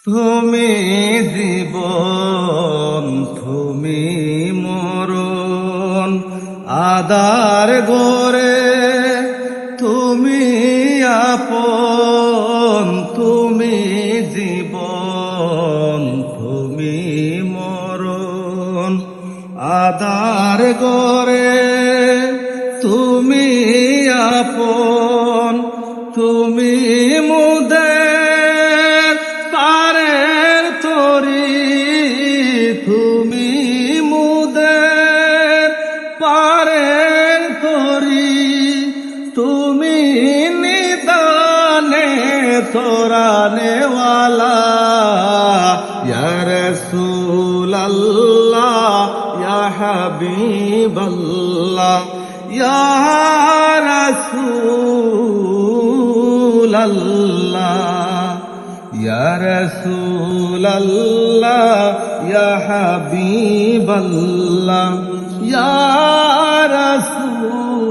তুমি জীবন, তুমি মরণ, আদার গোরে তুমি আপন। তুমি জীবন, তুমি মরণ, আদার গোরে তুমি আপন। তুমি মুদের পারের তরি, তুমি মুদের পারের তরি, তুমি নিদানে তোরানেওয়ালা। ইয়া রাসূলাল্লাহ, ইয়া হাবিবাল্লাহ, ইয়া রাসূলাল্লাহ, ইয়া রাসূলাল্লাহ, ইয়া হাবিবাল্লাহ, ইয়া রাসূলাল্লাহ।